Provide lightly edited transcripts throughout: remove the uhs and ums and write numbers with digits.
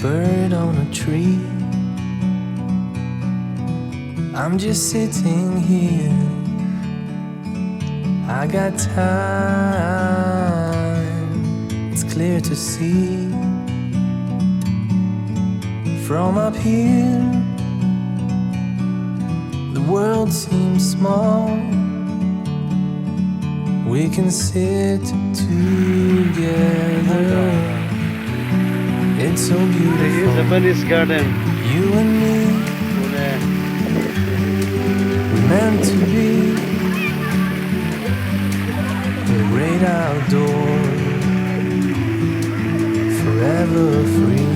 bird on a tree. I'm just sitting here. I got time, it's clear to see. From up here, the world seems small. We can sit together. It's so beautiful. Japanese garden. You and me, we're meant to be. The great outdoors, forever free.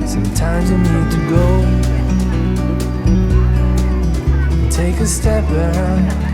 Sometimes you need to go, take a step back.